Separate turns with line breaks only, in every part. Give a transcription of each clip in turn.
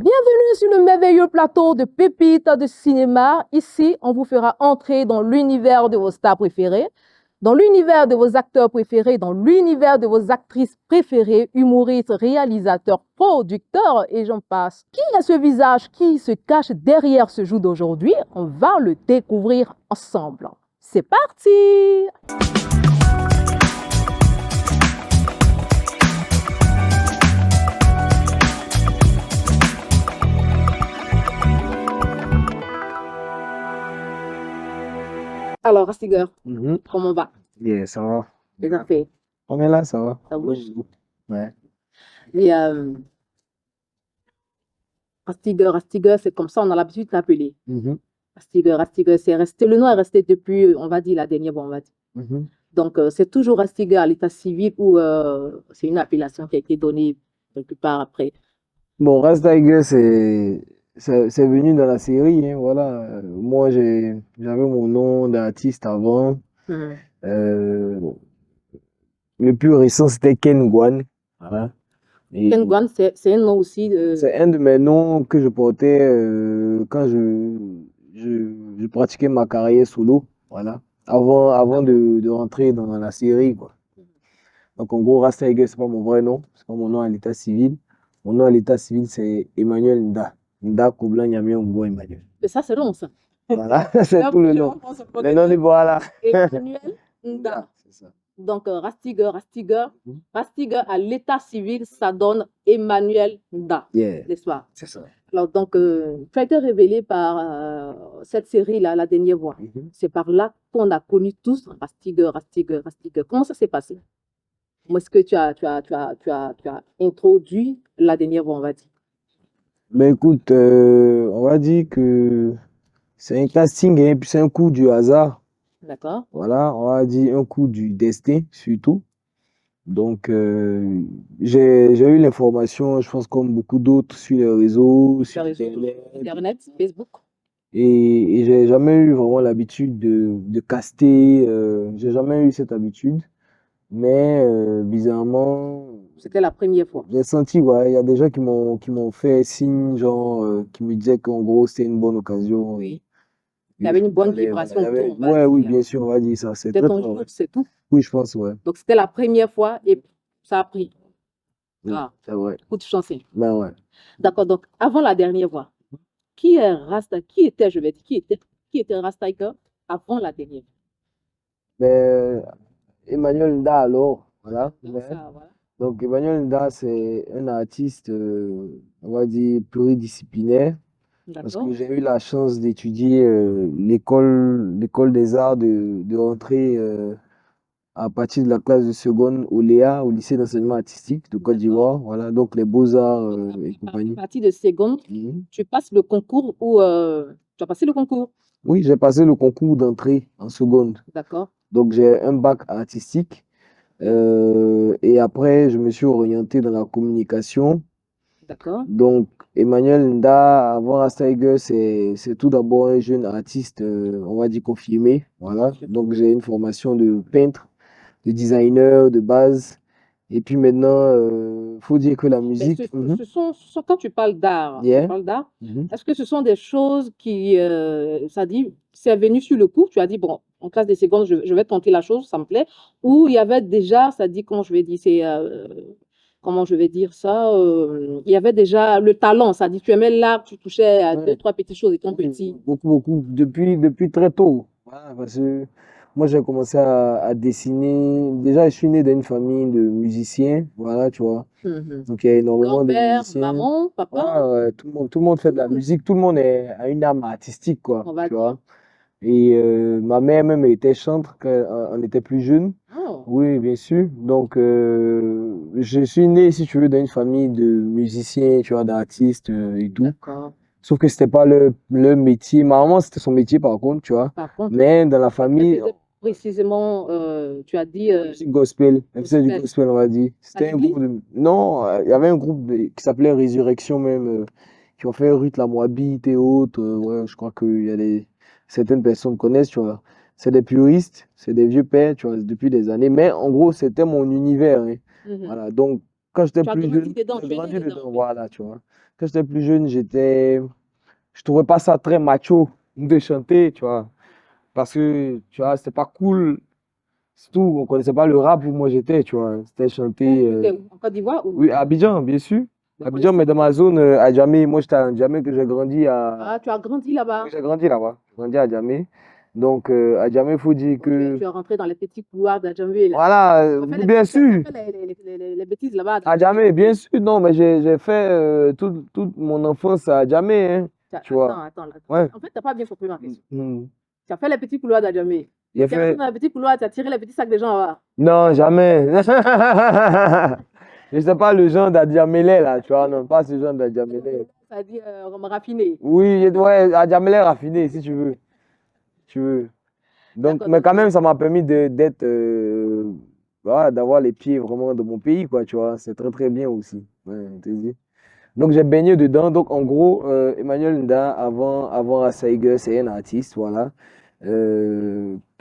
Bienvenue sur le merveilleux plateau de pépites de cinéma. Ici, on vous fera entrer dans l'univers de vos stars préférés, dans l'univers de vos acteurs préférés, dans l'univers de vos actrices préférées, humoristes, réalisateurs, producteurs et j'en passe. Qui est ce visage qui se cache derrière ce jour d'aujourd'hui? On va le découvrir ensemble. C'est parti! Alors, Rastiger, comment on va?
Yeah, ça va.
Les affaires,
On est là, ça va.
ça bouge?
Ouais.
Et Rastiger, c'est comme ça, on a l'habitude de l'appeler. Rastiger, c'est resté, le nom est resté depuis, on va dire, la dernière fois, on va dire. Donc, c'est toujours Rastiger à l'état civil ou c'est une appellation qui a été donnée quelque part après.
Bon, Ras Tiger, c'est venu dans la série, hein, voilà. Moi, j'avais mon nom d'artiste avant. Euh, le plus récent, c'était Ken Guan. Voilà. Et
Ken Guan, c'est un nom aussi de...
c'est un de mes noms que je portais quand je pratiquais ma carrière solo, voilà. Avant de rentrer dans la série, quoi. Donc, en gros, Ras Tiger, c'est pas mon vrai nom, c'est pas mon nom à l'état civil. Mon nom à l'état civil, c'est Emmanuel Nda. Nda Koublan Nyame Ngo Emmanuel.
Mais ça, c'est long, ça.
Voilà, c'est tout le nom. Le nom du voilà.
Emmanuel Nda.
C'est ça.
Donc, Rastiger à l'état civil, ça donne Emmanuel Nda,
Yeah,
n'est-ce pas?
c'est ça.
Alors, donc, tu as été révélé par cette série-là, La Dernière Voix. C'est par là qu'on a connu tous Rastiger. Comment ça s'est passé? Comment est-ce que tu as introduit La Dernière Voix, on va dire?
Mais écoute, on va dire que c'est un casting et puis c'est un coup du hasard.
D'accord?
Voilà, on va dire un coup du destin surtout. Donc, j'ai eu l'information, je pense comme beaucoup d'autres, sur les réseaux, sur
Internet, Facebook.
Et j'ai jamais eu vraiment l'habitude de caster, j'ai jamais eu cette habitude. Mais bizarrement,
C'était la première fois.
j'ai senti, ouais, il y a des gens qui m'ont fait signe, genre, qui me disaient qu'en gros, c'était une bonne occasion.
Oui. Il y avait une bonne vibration autour, on va
Ouais, oui,
dire.
bien sûr, on va dire ça. C'est
C'était
très,
ton
très
jour,
vrai.
c'est tout.
Oui, je pense, ouais.
Donc, c'était la première fois et ça a pris.
Oui,
Ah,
c'est vrai.
coup de chance.
Ben ouais.
D'accord, donc avant la dernière voix, qui était, je vais dire, qui était Rastaker avant la dernière
Mais Emmanuel Nda, alors, voilà.
voix? Ça, voilà.
Donc, Emmanuel Nda, c'est un artiste, on va dire, pluridisciplinaire. Parce
D'accord.
que j'ai eu la chance d'étudier l'école des arts, de rentrer à partir de la classe de seconde au Léa, au lycée d'enseignement artistique de Côte d'Ivoire. Voilà, donc les beaux-arts et
À
compagnie.
partir de seconde, tu passes le concours ou tu as passé le concours?
Oui, j'ai passé le concours d'entrée en seconde.
D'accord.
Donc j'ai un bac artistique. Et après, je me suis orienté dans la communication.
D'accord.
Donc, Emmanuel Nda, avant Rastaiger, c'est tout d'abord un jeune artiste, on va dire confirmé. Voilà. Donc, j'ai une formation de peintre, de designer de base. Et puis maintenant, faut dire que la
Mais
musique.
quand tu parles d'art,
Yeah.
est-ce que ce sont des choses qui, ça dit, c'est venu sur le coup, tu as dit, bon, en classe des secondes, je vais tenter la chose, ça me plaît, ou il y avait déjà, ça dit, comment je vais dire, comment je vais dire ça, il y avait déjà le talent, ça dit, tu aimais l'art, tu touchais à deux, trois petites choses étant petit.
Beaucoup, depuis très tôt. Voilà, parce que moi, j'ai commencé à dessiner. Déjà, je suis né dans une famille de musiciens, voilà, tu vois. Donc, il y a énormément de
Grand-père,
musiciens.
maman, papa,
Ouais, tout le monde fait de la musique, tout le monde a une âme artistique, quoi,
on va
tu
dire.
vois. Et ma mère même était chantre quand on était plus jeune.
Oh,
Oui, bien sûr. Donc, je suis né, si tu veux, dans une famille de musiciens, tu vois, d'artistes et tout.
d'accord.
Sauf que c'était pas le métier. Ma maman, c'était son métier, par contre, tu vois.
Par contre,
Mais dans la
elle
famille,
faisait précisément, tu as dit,
musique gospel. Elle faisait du
gospel.
gospel, on va dire. C'était un
l'église?
groupe de... Non, il y avait un groupe qui s'appelait Résurrection même, qui ont fait Ruth la Moabite et autres. Ouais, je crois qu'il y a certaines personnes connaissent, tu vois. C'est des puristes, c'est des vieux pères, tu vois, depuis des années. Mais en gros, c'était mon univers, hein. Voilà, donc quand j'étais
Tu as
plus
grandi
jeune,
dedans,
j'ai
tu es
grandi
né dedans.
dedans,
Oui.
voilà, tu vois. Quand j'étais plus jeune, je trouvais pas ça très macho de chanter, tu vois. Parce que, tu vois, c'était pas cool. Surtout, on connaissait pas le rap où moi j'étais, tu vois. C'était chanter,
Tu étais où? En Côte d'Ivoire ou
oui, à Abidjan, bien sûr.
de
Abidjan, mais
connaissance?
dans ma zone, à Djamé, moi j'étais à Djamé que j'ai grandi à.
Ah, tu as grandi
Oui,
là-bas.
j'ai grandi là-bas. J'ai grandi à Djamé. Donc, à Djamé, il faut dire
Donc, tu es,
que.
tu es rentré dans les petits couloirs d'Adjamville.
Voilà,
Tu as fait
oui, bien
tu as
sûr.
fait les bêtises là-bas à
À
Adjamé.
Djamé, bien sûr. Non, mais j'ai fait toute mon enfance à Djamé, hein, tu vois.
Attends, là.
Ouais.
En fait, tu n'as pas bien compris ma question.
Mhm.
Tu as fait les petits couloirs d'Adjamé.
J'ai
Tu es rentré
fait.
dans les petits couloirs, tu as tiré les petits sacs des gens là-bas.
Non, jamais. Je sais pas le genre d'Adjamélé, là, tu vois. Non, pas ce genre d'Adjamélé.
Ça dit raffiné.
Oui, ouais, Adjamélé raffiné, si tu veux. Tu veux. Donc,
D'accord,
mais
donc,
quand même, ça m'a permis d'être, voilà, d'avoir les pieds vraiment de mon pays, quoi, tu vois. C'est très, très bien aussi. Ouais, je te dis. Donc, j'ai baigné dedans. Donc, en gros, Emmanuel Nda, avant Asaigue, c'est un artiste, voilà.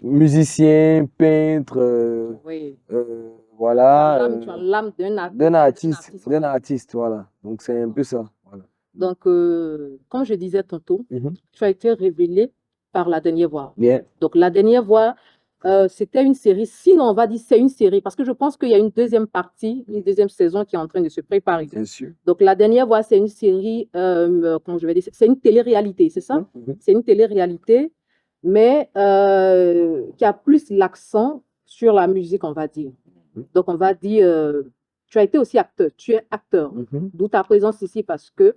Musicien, peintre,
oui.
voilà.
Tu as l'âme
D'un artiste,
on va dire.
voilà. Donc, c'est un
D'accord.
peu ça. Voilà.
Donc, comme je disais tantôt,
Mhm.
tu as été révélé par La Dernière Voix.
Bien,
Donc, La Dernière Voix, c'était une série. Sinon, on va dire c'est une série parce que je pense qu'il y a une deuxième partie, une deuxième saison qui est en train de se préparer.
bien sûr.
Donc, La Dernière Voix, c'est une série, comment je vais dire, c'est une télé-réalité, c'est ça?
Mhm.
C'est une télé-réalité, mais qui a plus l'accent sur la musique, on va dire. Donc, on va dire, tu as été aussi acteur, tu es acteur,
Mhm.
d'où ta présence ici parce que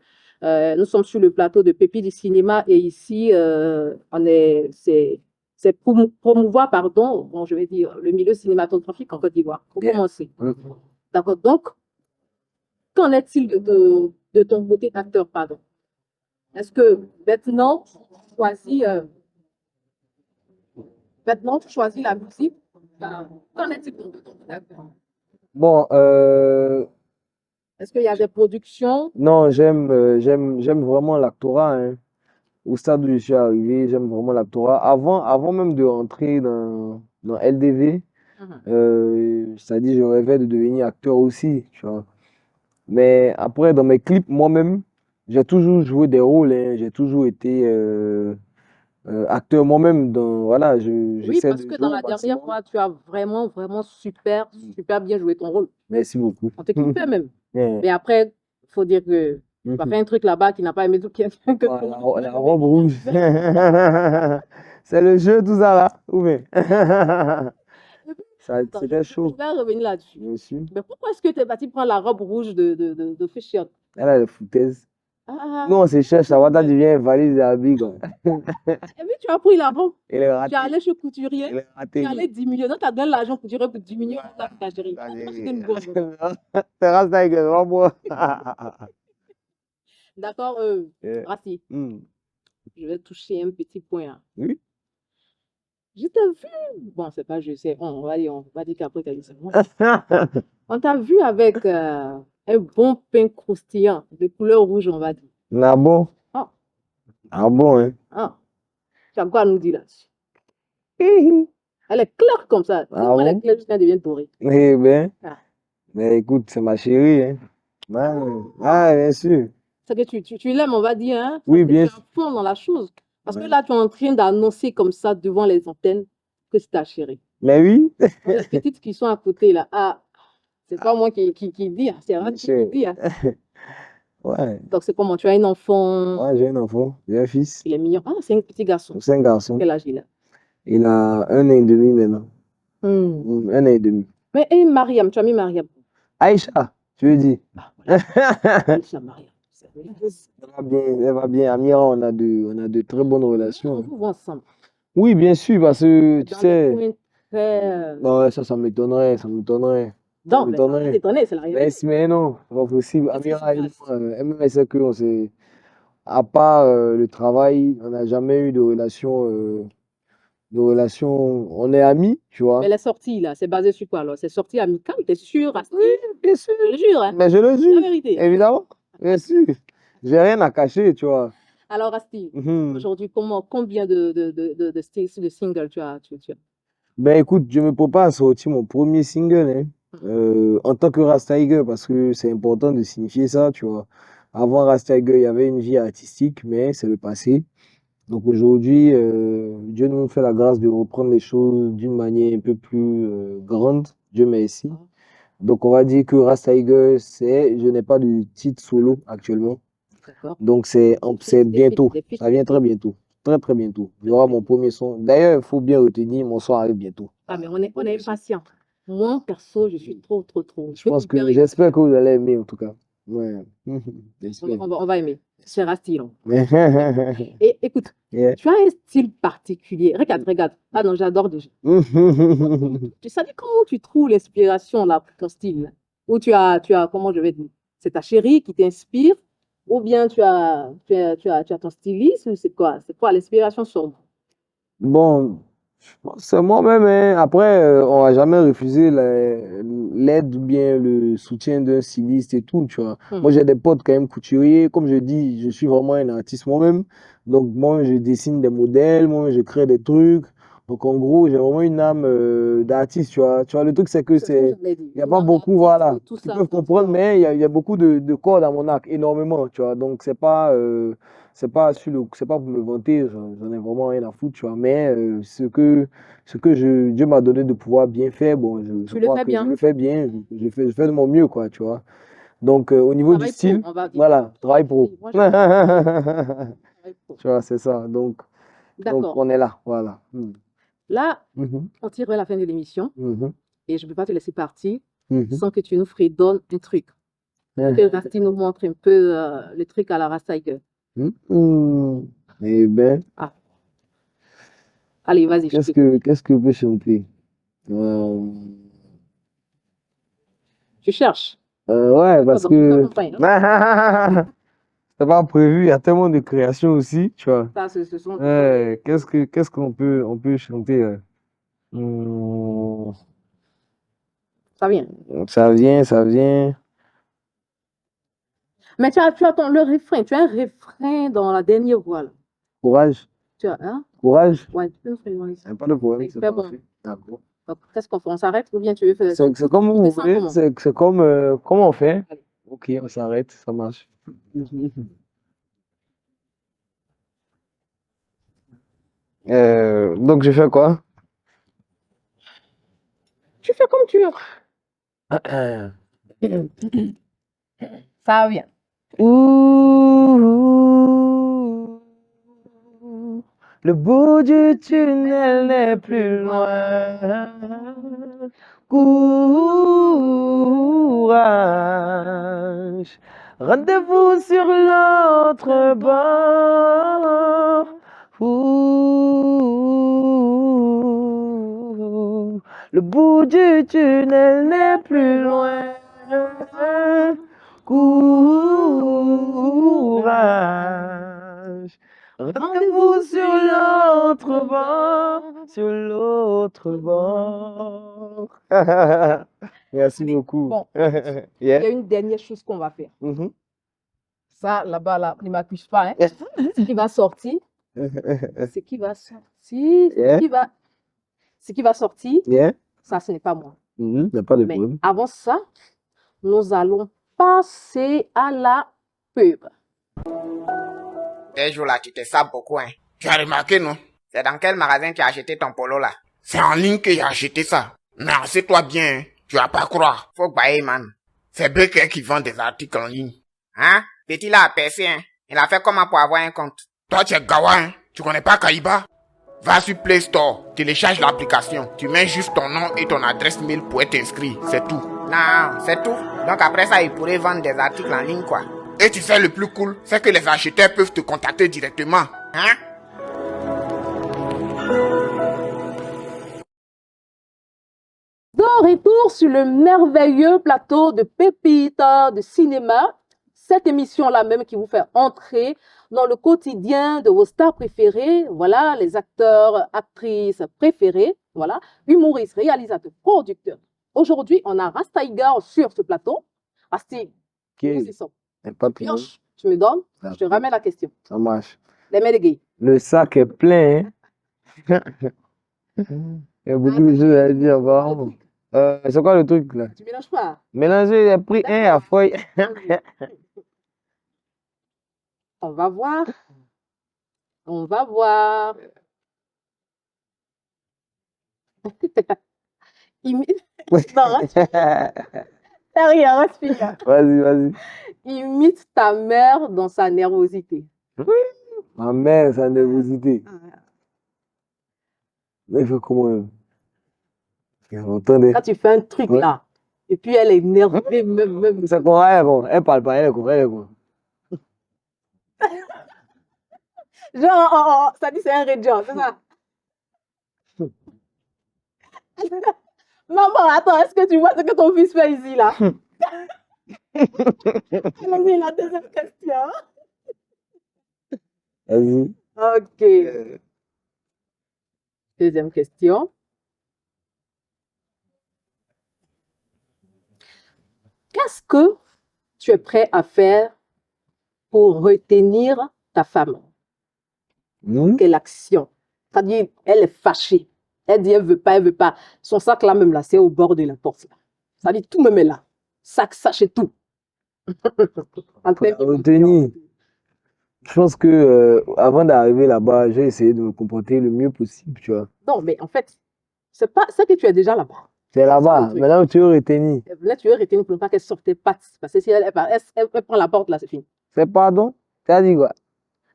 nous sommes sur le plateau de Pépi du cinéma et ici, c'est pour promouvoir, pardon, bon, je vais dire, le milieu cinématographique en Côte d'Ivoire, pour
Bien.
commencer.
Mhm.
D'accord, donc, qu'en est-il de ton côté acteur, pardon? Est-ce que maintenant, tu choisis la musique? Qu'en est-il de ton côté acteur?
Bon,
Est-ce qu'il y a des productions?
non, j'aime vraiment l'actorat, hein. Au stade où je suis arrivé, j'aime vraiment l'actorat. Avant même de rentrer dans LDV,
Mhm.
c'est-à-dire je rêvais de devenir acteur aussi, tu vois. Mais après, dans mes clips, moi-même, j'ai toujours joué des rôles, hein. J'ai toujours été acteur moi-même. Voilà,
Oui,
j'essaie
parce
de
que dans
jouer au
la dernière
maximum.
fois, tu as vraiment, vraiment super, super bien joué ton rôle.
Merci beaucoup.
On t'a kiffé même.
Yeah.
Mais après, il faut dire que tu as fait un truc là-bas qui n'a pas aimé tout, que tout le
Voilà,
monde n'a
la
pas aimé.
robe rouge. C'est le jeu, tout ça là. Ou bien?
Attends,
C'était
je
chaud.
vais revenir là-dessus.
Bien sûr.
Mais pourquoi est-ce que tu es parti prendre la robe rouge de Fisher?
Elle a les foutaises.
Ah,
Nous, on se cherche, ça va, devient valise et habit, quoi.
et puis tu as pris la robe,
Il est
tu es
raté.
allé chez
Il
couturier,
est
tu es
raté.
allé diminuer. Donc, tu as donné l'argent couturier pour diminuer ta chérie.
Ça,
Pourquoi c'était une bonne?
c'est rasta avec moi.
D'accord,
Yeah.
Rassi,
Hmm.
je vais toucher un petit point là.
Oui.
Je t'ai vu. Bon, c'est pas je sais. On va dire qu'après, tu as dit c'est bon. On t'a vu avec un bon pain croustillant de couleur rouge, on va dire.
Ah bon?
Ah,
Ah bon, hein?
ah. Tu as quoi à nous dire là-dessus?
Mhm.
Elle est claire comme ça.
Ah
Comment elle est
bon?
claire jusqu'à devient dorée?
Eh ben,
Ah.
mais écoute, c'est ma chérie, hein? Ah, bien sûr.
C'est que tu l'aimes, on va dire, hein?
Oui,
Tu es
bien
à
sûr.
fond dans la chose. Parce que
Ouais.
là, tu es en train d'annoncer comme ça devant les antennes que c'est ta chérie.
Mais oui,
Les petites qui sont à côté là, ah, c'est pas moi qui dis, hein, c'est Rassi qui
c'est-
dit. Hein.
ouais,
Donc, c'est comment? Tu as un enfant,
ouais, j'ai un enfant, j'ai un fils,
il est mignon. Ah, c'est un petit garçon.
c'est un garçon.
Quel âge il a?
Il a 1 an et demi maintenant.
Hmm.
1 an et demi.
Mais et Mariam, tu as mis Mariam.
Aïcha, tu veux dire?
Ah, voilà. Aïcha Mariam. C'est vrai.
Elle va bien, elle va bien. Amira, on a de très bonnes
On
relations.
vous voit ensemble.
Oui, bien sûr, parce que tu
Dans des
sais,
coins très.
non, ça m'étonnerait, ça m'étonnerait. Ça
Non, mais ça va
m'étonnerait.
t'étonner, c'est la
Mais,
révélation.
mais non, c'est pas possible.
Qu'est-ce qui se
Amira et
passe?
moi, elle-même, elle sait qu'on s'est, à part le travail, on n'a jamais eu de relation, on est amis, tu
Mais
vois.
les sorties, là, c'est basé sur quoi alors? C'est sortie amicale, t'es sûr, Asti?
Oui, bien sûr.
Je le jure, hein?
Mais je le
La
jure,
vérité.
évidemment, bien sûr. J'ai rien à cacher, tu vois.
Alors, Asti,
Mhm.
aujourd'hui, combien de singles tu as?
Ben écoute, je me prépare à sortir mon premier single, hein. en tant que Ras Tiger, parce que c'est important de signifier ça, tu vois. Avant Ras Tiger, il y avait une vie artistique, mais c'est le passé. Donc aujourd'hui, Dieu nous fait la grâce de reprendre les choses d'une manière un peu plus grande. Dieu merci. Donc on va dire que Ras Tiger, je n'ai pas de titre solo actuellement.
D'accord.
Donc c'est bientôt.
Des feats.
Ça vient très bientôt. Très très bientôt. Il y aura mon premier son. D'ailleurs, il faut bien retenir, mon son arrive bientôt.
Ah, mais on est impatient. Moi, perso, je suis trop.
Je pense j'espère que vous allez aimer en tout cas. Ouais. J'espère.
On va aimer. C'est un style.
Yeah.
Et écoute, tu as un style particulier. Regarde. Ah non, j'adore déjà. Tu savais comment tu trouves l'inspiration là pour ton style là? Ou comment je vais dire, c'est ta chérie qui t'inspire, ou bien tu as ton styliste, ou c'est quoi l'inspiration sur nous?
Bon, c'est moi-même, hein. Après, on va jamais refuser l'aide ou bien le soutien d'un styliste et tout, tu vois. Moi, j'ai des potes quand même couturiers. Comme je dis, je suis vraiment un artiste moi-même. Donc, moi, je dessine des modèles, moi, je crée des trucs. Donc, en gros, j'ai vraiment une âme d'artiste, tu vois. Tu vois, le truc, c'est que il n'y a pas beaucoup, voilà, qui peuvent comprendre, mais il y a beaucoup de cordes à mon arc, énormément, tu vois. Donc, c'est pas pour me vanter, j'en ai vraiment rien à foutre, tu vois. Mais ce que Dieu m'a donné de pouvoir bien faire, bon, je
Tu le
crois
fais
que je
bien.
le fais bien, je fais de mon mieux, quoi, tu vois. Donc, au niveau du
Travail pro,
style,
on va dire.
voilà, travail pro.
Oui, moi, je travail pro.
Tu vois, c'est ça. Donc,
D'accord.
on est là, voilà.
Là,
Mhm,
on tire vers la fin de l'émission
mhm,
et je ne peux pas te laisser partir
mhm.
sans que tu nous fredonnes un truc. Que Rasti nous montre un peu le truc à la Ras Tiger.
Mhm. Eh ben,
Ah, allez, vas-y, je t'écoute.
qu'est-ce que je peux chanter? Euh,
Tu cherches.
ouais, parce
Donc, je
que
t'accompagne. Hein.
c'est pas prévu, il y a tellement de créations aussi, tu vois.
Ça, ce sont
Ouais, qu'est-ce on peut chanter? Hmm,
ça vient.
ça vient.
Mais tu as le refrain. Tu as un refrain dans la dernière voix. Là.
Courage,
Tu as, hein?
courage.
Ouais, tu peux nous faire ici.
Y a pas de problème,
C'est
c'est
très bon.
parfait. D'accord.
Donc, qu'est-ce qu'on fait? On s'arrête ou bien tu veux faire
C'est comme
tu
vous
descends
voulez,
comment?
c'est comme comment on fait?
Allez.
Ok, on s'arrête, ça marche. Donc je fais quoi?
Tu fais comme tu veux. Ça vient.
Ouh, le bout du tunnel n'est plus loin. Courage, rendez-vous sur l'autre bord. Ouh, le bout du tunnel n'est plus loin. Courage, rendez-vous sur l'autre bord, sur l'autre bord. Merci beaucoup.
Bon, il y
Yeah.
a une dernière chose qu'on va faire.
Mhm.
Ça, là-bas, là, ne m'accuse pas. Hein. Ce qui va sortir, ce qui va sortir,
Yeah.
ce qui va sortir,
Yeah.
ça, ce n'est pas moi.
Mhm, y a pas de
Mais
problème.
avant ça, nous allons passer à la pub.
Tes jours là, tu te sapes beaucoup, hein. Tu as remarqué, non? C'est dans quel magasin tu as acheté ton polo là? C'est en ligne que j'ai acheté ça. Mais sais-toi bien, hein. Tu vas pas croire. Faut bailler, man. C'est Baker qui vend des articles en ligne. Hein? Petit là a percé, hein. Il a fait comment pour avoir un compte? Toi, tu es gawa, hein. Tu connais pas Kaiba? Va sur Play Store, télécharge l'application. Tu mets juste ton nom et ton adresse mail pour être inscrit. C'est tout. Non, c'est tout. Donc après ça, il pourrait vendre des articles en ligne, quoi. Et tu sais, le plus cool, c'est que les acheteurs peuvent te contacter directement. Hein?
De retour sur le merveilleux plateau de pépites de cinéma, cette émission-là même qui vous fait entrer dans le quotidien de vos stars préférés, voilà, les acteurs, actrices préférés, voilà, humoristes, réalisateurs, producteurs. Aujourd'hui, on a Rastiger sur ce plateau. Rasti,
Ok,
c'est ça.
y a pas de problème.
Pioche, tu me donnes, je te ramène la question.
Ça marche.
Les mains de gay.
Le sac est plein, hein. Il y a beaucoup de choses à dire, apparemment. C'est quoi le truc là?
Tu mélanges pas.
Mélanger, j'ai pris un à feuille.
On va voir. On va voir. Imite. Non, t'as rien, respire.
Vas-y, vas-y.
Imite ta mère dans sa nervosité.
Ma mère, sa nervosité. Mais il faut comment? Entendez.
Quand tu fais un truc
Ouais.
là, et puis elle est énervée, même.
C'est quoi, elle, bon, elle parle pas, elle est quoi, elle est quoi.
Genre, ça dit c'est un rédion, c'est ça? Maman, attends, est-ce que tu vois ce que ton fils fait ici là? Vas-y, la deuxième question.
Vas-y.
Ok. Deuxième question. Qu'est-ce que tu es prêt à faire pour retenir ta femme? Quelle action? C'est-à-dire, elle est fâchée. Elle dit, elle veut pas, elle veut pas. Son sac là même là, c'est au bord de la porte là. C'est-à-dire, tout même est là. Sac, sachet, tout. En train de-
Retenir. Je pense que avant d'arriver là-bas, j'ai essayé de me comporter le mieux possible, tu vois.
Non, mais en fait, c'est pas ça que tu es déjà là-bas.
C'est là-bas.
le truc.
Maintenant, tu veux retenir.
Là, tu veux retenir pour ne pas qu'elle sorte tes pattes. Parce que si elle prend la porte là, c'est fini.
C'est pardon? Tu as dit quoi?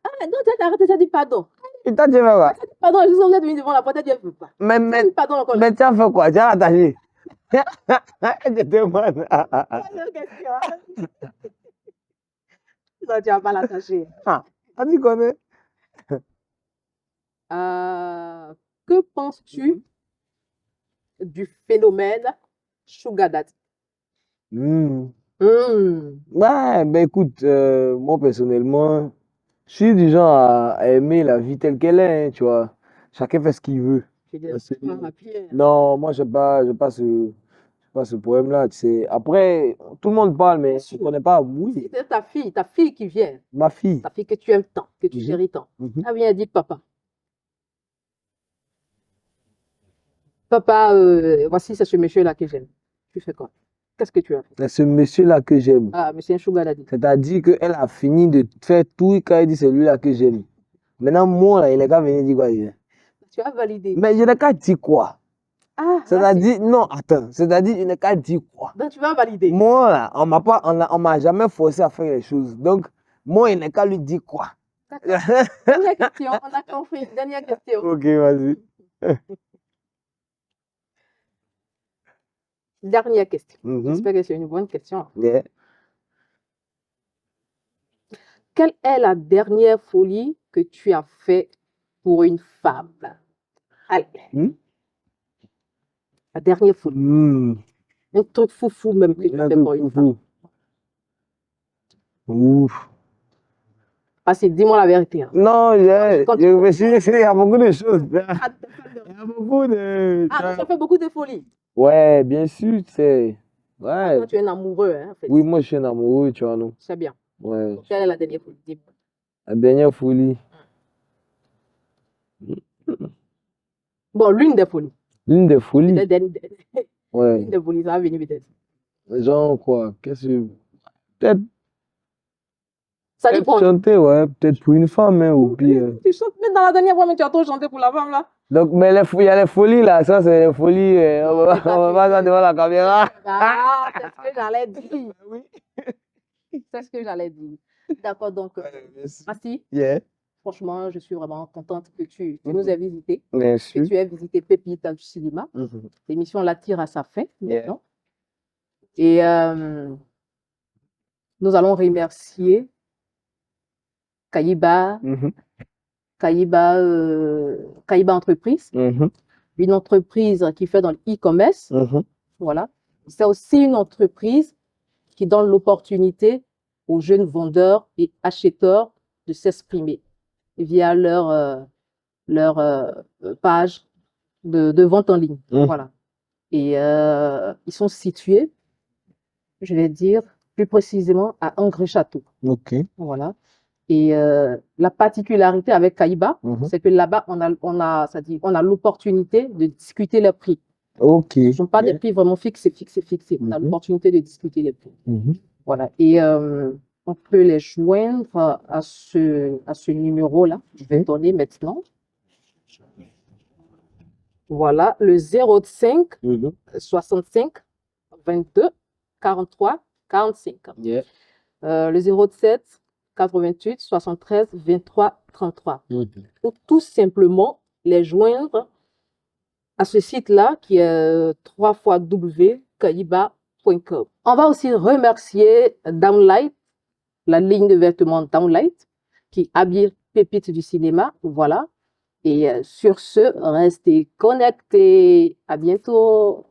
Ah non, tu as arrêté, tu as dit pardon.
Et toi, tu fais quoi?
Tu as dit pardon, elle est juste venue devant la porte, elle dit elle veut pas.
Mais,
Tu as dit pardon encore.
mais tu as fait quoi? Tu as attaché. Je te demande.
Deuxième question. Non, tu vas pas l'attacher.
Ah, tu connais?
Que penses-tu du phénomène Sugar Daddy?
Hmm.
Hmm.
Ouais, ben écoute, moi personnellement, je suis du genre à aimer la vie telle qu'elle est, hein, tu vois. Chacun fait ce qu'il veut.
Je dis,
C'est-
ah, Pierre.
Non, moi, j'ai pas ce problème-là, tu sais. Après, tout le monde parle, mais je ne connais pas. Oui,
C'est ta fille qui vient,
ma fille.
ta fille que tu aimes tant, que tu
Mhm.
chéris tant.
Mhm.
Elle vient et dit, papa, papa, voici c'est ce monsieur-là que j'aime. Tu fais quoi? Qu'est-ce que tu as fait?
C'est ce monsieur-là que j'aime.
Ah, mais c'est un Sugar Daddy.
C'est-à-dire qu'elle a fini de faire tout quand elle dit c'est lui-là que j'aime. Maintenant, moi, là, il est qu'à venir dire quoi?
Tu as validé.
Mais je n'ai qu'à dire quoi?
Ah,
C'est-à-dire, non, attends, c'est-à-dire, je n'ai qu'à dire quoi?
donc tu vas valider.
Moi, là, on m'a jamais forcé à faire les choses. Donc, moi, il n'est qu'à lui dire quoi?
Dernière question, on a compris. Dernière question.
Ok, vas-y.
Dernière question.
Mhm.
J'espère que c'est une bonne question.
Yeah.
Quelle est la dernière folie que tu as fait pour une femme? Allez.
Hmm?
La dernière folie.
Hmm.
Un truc foufou même que tu
Un
fais
truc
pour une femme.
foufou. Ouf.
Parce que dis-moi la vérité. Hein.
Non,
Quand
je réfléchis, il y a beaucoup de choses.
Ah,
Il y a beaucoup de...
donc tu as fait beaucoup de folies.
Ouais, bien sûr, tu sais.
Ah,
Ouais.
toi, tu es un amoureux, hein, en fait.
Oui, moi, je suis un amoureux, tu vois, non?
C'est bien.
Ouais.
Quelle est la dernière folie? Dis-moi.
La dernière folie.
Bon, l'une des folies.
L'une des folies.
L'une
Ouais.
des folies, ça va venir peut-être.
Genre quoi? Qu'est-ce que... Peut-être
Ça
peut-être
dépend.
chanter, ouais. Peut-être pour une femme, hein, ou pire.
Tu chantes, même dans la dernière fois, mais tu as trop chanté pour la femme, là.
Donc, mais il y a les folies, là. Ça, c'est les folies. On va
c'est pas
on va pas ça devant la caméra.
Ah, c'est ce que j'allais dire.
Oui.
C'est ce que j'allais dire. D'accord, donc, merci.
Yeah.
Franchement, je suis vraiment contente que tu nous aies visité,
Bien
que
sûr.
tu aies visité Pépite du cinéma.
Mhm.
L'émission là tire à sa fin
Yeah.
maintenant. Et nous allons remercier Kayiba,
Mhm.
Kayiba Entreprise,
Mhm.
une entreprise qui fait dans le e-commerce.
Mhm.
Voilà. C'est aussi une entreprise qui donne l'opportunité aux jeunes vendeurs et acheteurs de s'exprimer via leur page de vente en ligne.
Mhm.
Voilà. Et ils sont situés, je vais dire plus précisément, à Angers-Château.
Ok.
Voilà. Et la particularité avec Kayiba,
Mhm.
c'est que là-bas, on a l'opportunité de discuter les prix.
Ok.
Ce ne sont pas des
Bien.
prix vraiment fixés. On a
Mhm.
l'opportunité de discuter les prix.
Mhm.
Voilà. Et on peut les joindre à ce numéro-là. Je vais
Mhm.
donner maintenant. Voilà, le 05
Mhm.
65 22 43 45.
Yeah.
Le 07 88 73 23 33.
Mhm.
Ou tout simplement les joindre à ce site-là qui est www.kaiba.com. On va aussi remercier Downlight, la ligne de vêtements Downlight, qui habille pépites du cinéma. Voilà. Et sur ce, restez connectés. À bientôt.